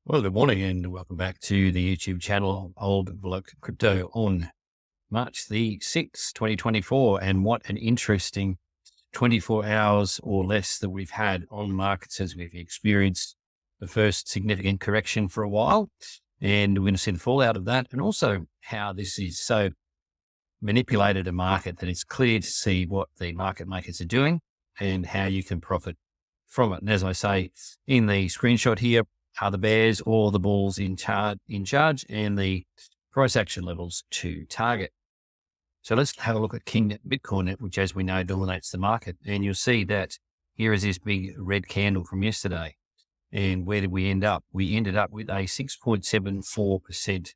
Well, good morning and welcome back to the YouTube channel, Old Bloke Crypto, on March the 6th, 2024. And what an interesting 24 hours or less that we've had on markets as we've experienced the first significant correction for a while. And we're going to see the fallout of that, and also how this is so manipulated a market that it's clear to see what the market makers are doing and how you can profit from it. And as I say in the screenshot here, are the bears or the bulls in charge, and the price action levels to target. So let's have a look at King Bitcoin, which, as we know, dominates the market. And you'll see that here is this big red candle from yesterday. And where did we end up? We ended up with a 6.74%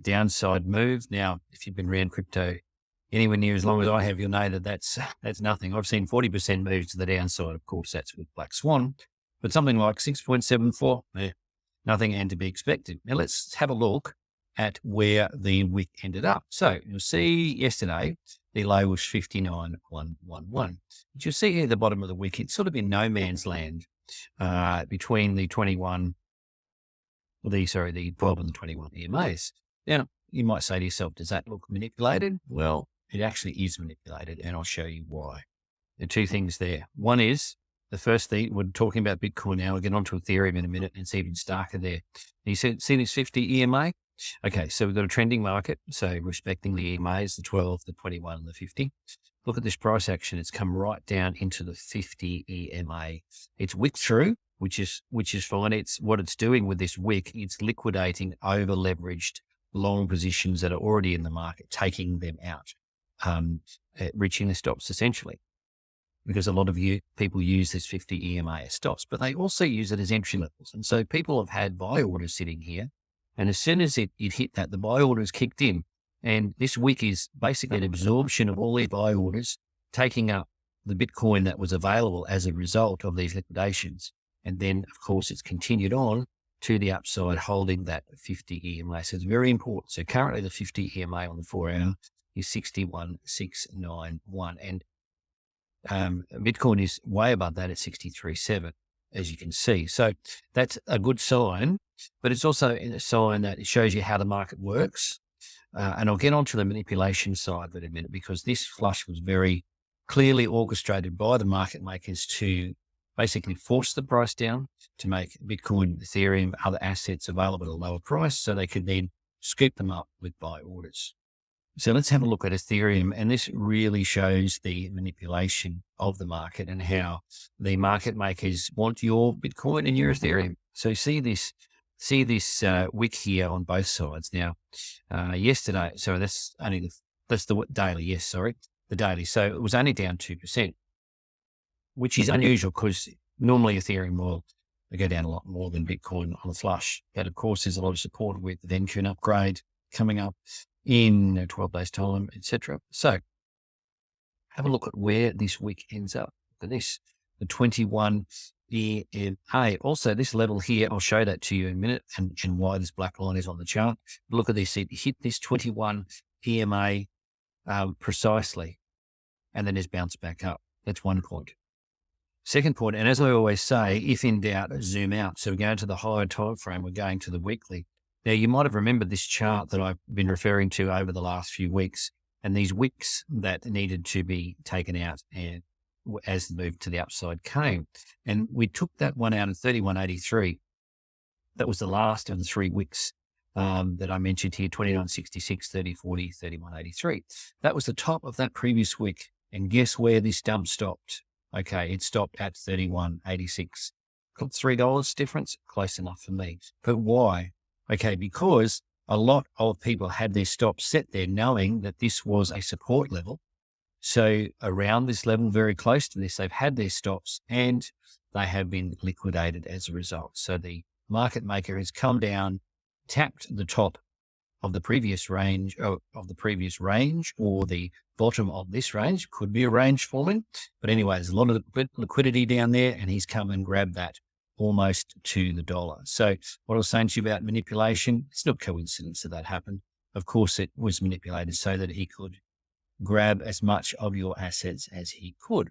downside move. Now, if you've been around crypto anywhere near as long as I have, you'll know that that's nothing. I've seen 40% moves to the downside. Of course, that's with Black Swan. But something like 6.74, nothing and to be expected. Now let's have a look at where the wick ended up. So you'll see yesterday, the low was 59.111. But you'll see here at the bottom of the wick, it's sort of in no man's land between the 12 and the 21 EMAs. Now, you might say to yourself, does that look manipulated? Well, it actually is manipulated, and I'll show you why. There are two things there. One is, the first thing, we're talking about Bitcoin now. We'll get on to Ethereum in a minute, and it's even darker there. You see this 50 EMA? Okay, so we've got a trending market. So respecting the EMAs, the 12, the 21, and the 50. Look at this price action. It's come right down into the 50 EMA. It's wicked through, which is fine. It's what it's doing with this wick. It's liquidating over leveraged long positions that are already in the market, taking them out, reaching the stops essentially. Because a lot of people use this 50 EMA as stops, but they also use it as entry levels. And so people have had buy orders sitting here. And as soon as it hit that, the buy orders kicked in. And this wick is basically an absorption of all these buy orders, taking up the Bitcoin that was available as a result of these liquidations. And then, of course, it's continued on to the upside, holding that 50 EMA. So it's very important. So currently the 50 EMA on the 4 hour is 61,691. And Bitcoin is way above that at 63.7, as you can see. So that's a good sign, but it's also a sign that it shows you how the market works. And I'll get onto the manipulation side of it in a minute, because this flush was very clearly orchestrated by the market makers to basically force the price down to make Bitcoin, Ethereum, other assets available at a lower price, so they could then scoop them up with buy orders. So let's have a look at Ethereum, and this really shows the manipulation of the market and how the market makers want your Bitcoin and your Ethereum. So see this wick here on both sides. Now, yesterday, so that's the daily. Yes, sorry, the daily. So it was only down 2%, which is unusual because normally Ethereum will go down a lot more than Bitcoin on the flush. But of course, there's a lot of support with the Venture upgrade coming up in 12 days time, etc. So have a look at where this wick ends up. Look at this, the 21 EMA. Also, this level here, I'll show that to you in a minute, and why this black line is on the chart. Look at this, it hit this 21 EMA precisely, and then it's bounced back up. That's one point. Second point, and as I always say, if in doubt, zoom out. So we're going to the higher time frame, we're going to the weekly. Now, you might have remembered this chart that I've been referring to over the last few weeks, and these wicks that needed to be taken out and as the move to the upside came. And we took that one out at 31.83. That was the last of the three wicks that I mentioned here, 29.66, 30.40, 31.83. That was the top of that previous wick. And guess where this dump stopped? Okay, it stopped at 31.86. Got $3 difference? Close enough for me. But why? Okay, because a lot of people had their stops set there knowing that this was a support level. So around this level, very close to this, they've had their stops and they have been liquidated as a result. So the market maker has come down, tapped the top of the previous range, or the bottom of this range. Could be a range forming. But anyway, there's a lot of liquidity down there, and he's come and grabbed that almost to the dollar. So what I was saying to you about manipulation, it's not coincidence that happened. Of course, it was manipulated so that he could grab as much of your assets as he could.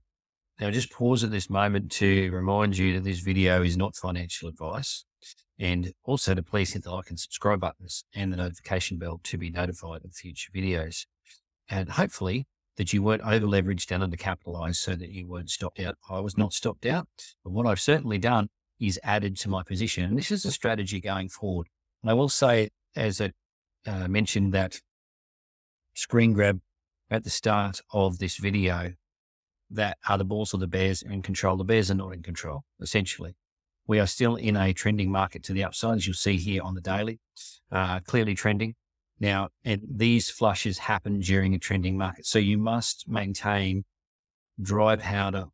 Now, just pause at this moment to remind you that this video is not financial advice. And also to please hit the like and subscribe buttons and the notification bell to be notified of future videos. And hopefully that you weren't over leveraged and undercapitalized so that you weren't stopped out. I was not stopped out, but what I've certainly done is added to my position. And this is a strategy going forward. And I will say, as I mentioned that screen grab at the start of this video, that are the bulls or the bears in control? The bears are not in control, essentially. We are still in a trending market to the upside, as you'll see here on the daily, clearly trending. Now, and these flushes happen during a trending market. So you must maintain dry powder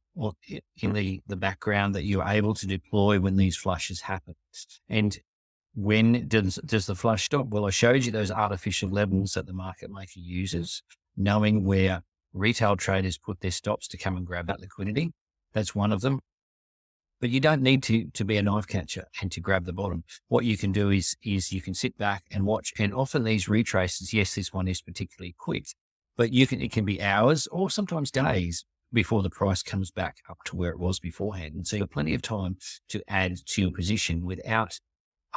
in the background that you're able to deploy when these flushes happen. And when does the flush stop? Well, I showed you those artificial levels that the market maker uses, knowing where retail traders put their stops to come and grab that liquidity. That's one of them. But you don't need to be a knife catcher and to grab the bottom. What you can do is you can sit back and watch. And often these retraces, yes, this one is particularly quick, but it can be hours or sometimes days before the price comes back up to where it was beforehand. And so you have plenty of time to add to your position without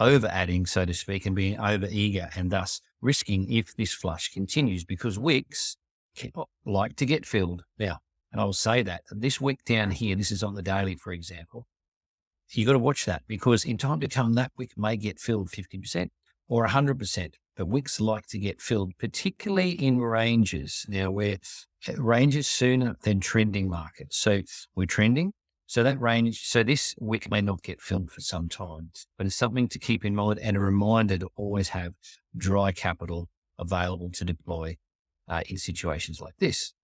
over adding, so to speak, and being over eager and thus risking if this flush continues, because wicks like to get filled. Now, and I will say that this wick down here, this is on the daily, for example, you got to watch that, because in time to come, that wick may get filled 50% or 100%, but wicks like to get filled, particularly in ranges. Now, where ranges sooner than trending markets. So we're trending. So that range, so this wick may not get filled for some time, but it's something to keep in mind and a reminder to always have dry capital available to deploy in situations like this.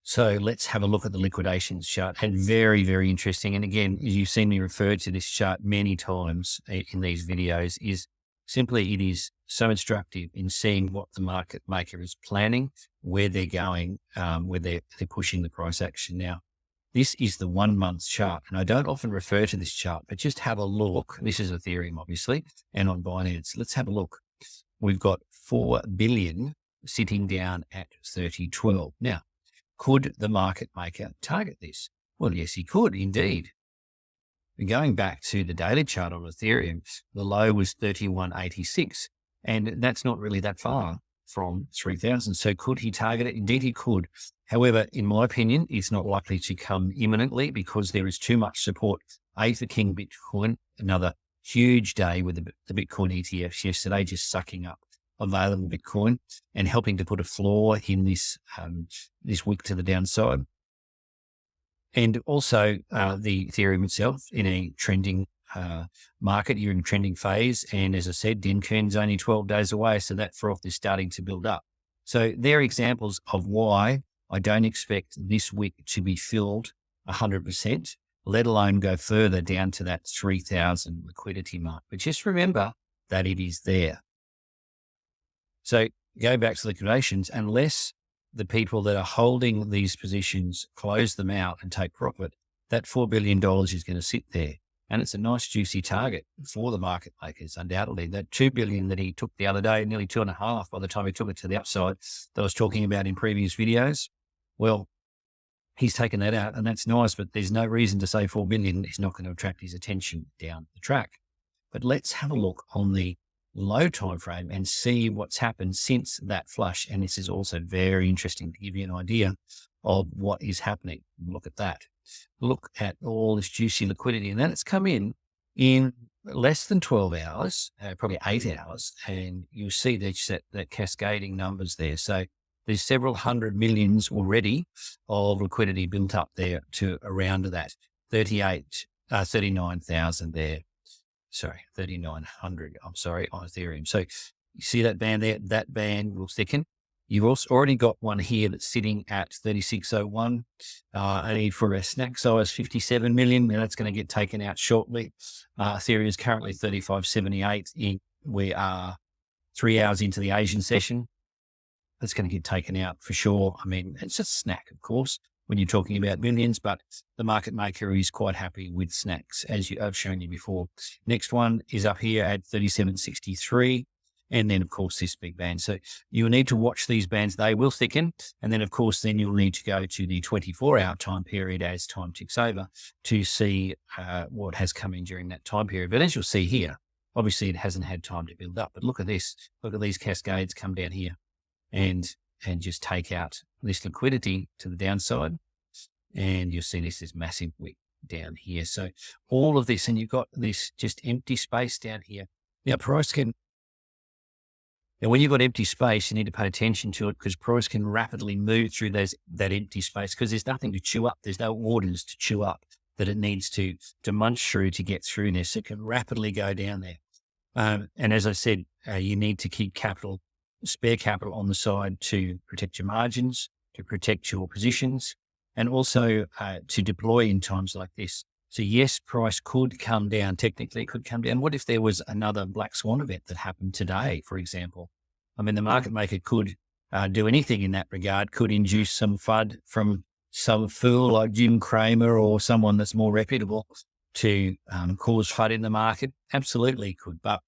So let's have a look at the liquidations chart, and very, very interesting. And again, you've seen me refer to this chart many times in these videos, is simply it is so instructive in seeing what the market maker is planning, where they're going, where they're pushing the price action. Now, this is the 1 month chart, and I don't often refer to this chart, but just have a look. This is Ethereum, obviously, and on Binance. Let's have a look. We've got 4 billion sitting down at 30.12. Now, could the market maker target this? Well, yes, he could indeed. Going back to the daily chart on Ethereum, the low was 31.86, and that's not really that far from 3,000. So could he target it? Indeed, he could. However, in my opinion, it's not likely to come imminently because there is too much support. For King Bitcoin, another huge day with the Bitcoin ETFs yesterday, just sucking up available Bitcoin and helping to put a floor in this wick to the downside. And also the Ethereum itself in a trending market. You're in a trending phase. And as I said, Denkern's only 12 days away. So that froth is starting to build up. So they're examples of why I don't expect this wick to be filled 100%, let alone go further down to that 3,000 liquidity mark. But just remember that it is there. So go back to liquidations, unless the people that are holding these positions close them out and take profit, that $4 billion is going to sit there. And it's a nice juicy target for the market makers, undoubtedly. That $2 billion that he took the other day, nearly 2.5 by the time he took it to the upside that I was talking about in previous videos. Well, he's taken that out and that's nice, but there's no reason to say 4 billion is not going to attract his attention down the track. But let's have a look on the low time frame and see what's happened since that flush. And this is also very interesting to give you an idea of what is happening. Look at that. Look at all this juicy liquidity, and then it's come in less than 12 hours, probably 8 hours, and you see that cascading numbers there. So there's several hundred millions already of liquidity built up there to around that 39,000 there. Sorry, 3,900. I'm sorry, on Ethereum. So you see that band there? That band will thicken. You've also already got one here that's sitting at 3601. Only for a snack size 57 million. Now that's going to get taken out shortly. Ethereum is currently 3578. We are 3 hours into the Asian session. That's going to get taken out for sure. I mean, it's a snack, of course, when you're talking about millions, but the market maker is quite happy with snacks, as I've shown you before. Next one is up here at 3763. And then, of course, this big band. So you'll need to watch these bands. They will thicken. And then, of course, then you'll need to go to the 24-hour time period as time ticks over to see what has come in during that time period. But as you'll see here, Obviously, it hasn't had time to build up, but look at this. Look at these cascades come down here and just take out this liquidity to the downside. And you'll see this is massive wick down here. So all of this, and you've got this just empty space down here. Now, price can, and when you've got empty space, you need to pay attention to it, because price can rapidly move through that empty space, because there's nothing to chew up. There's no orders to chew up that it needs to munch through to get through this. It can rapidly go down there. And as I said, you need to keep spare capital on the side to protect your margins, to protect your positions, and also to deploy in times like this. So yes, price could come down. Technically, it could come down. What if there was another black swan event that happened today, for example? I mean, the market maker could do anything in that regard, could induce some FUD from some fool like Jim Cramer or someone that's more reputable to cause FUD in the market. Absolutely could. But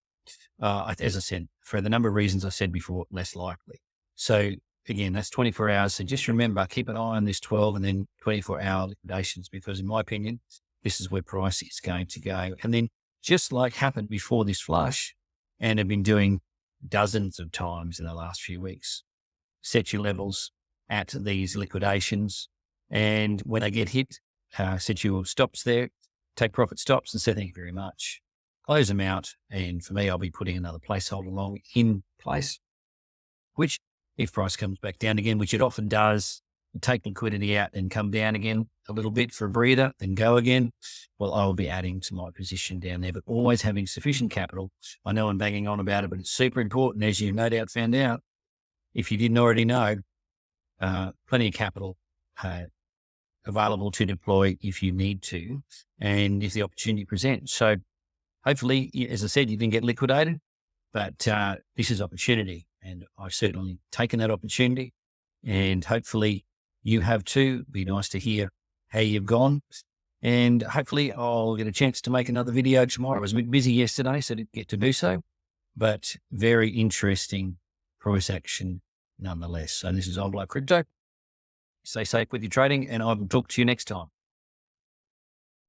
as I said, for the number of reasons I said before, less likely. So again, that's 24 hours. So just remember, keep an eye on this 12 and then 24-hour liquidations, because in my opinion, this is where price is going to go. And then, just like happened before this flush, and have been doing dozens of times in the last few weeks, set your levels at these liquidations. And when they get hit, set your stops there, take profit stops and say, thank you very much. Close them out. And for me, I'll be putting another placeholder long in place, which if price comes back down again, which it often does, take liquidity out and come down again a little bit for a breather, then go again, well, I will be adding to my position down there, but always having sufficient capital. I know I'm banging on about it, but it's super important, as you no doubt found out, if you didn't already know, plenty of capital available to deploy if you need to, and if the opportunity presents. So hopefully, as I said, you didn't get liquidated, but this is opportunity, and I've certainly taken that opportunity, and hopefully you have too. Be nice to hear how you've gone, and hopefully I'll get a chance to make another video tomorrow. I was a bit busy yesterday, so I didn't get to do so, but very interesting price action nonetheless. So this is Old Bloke Crypto. Stay safe with your trading, and I will talk to you next time.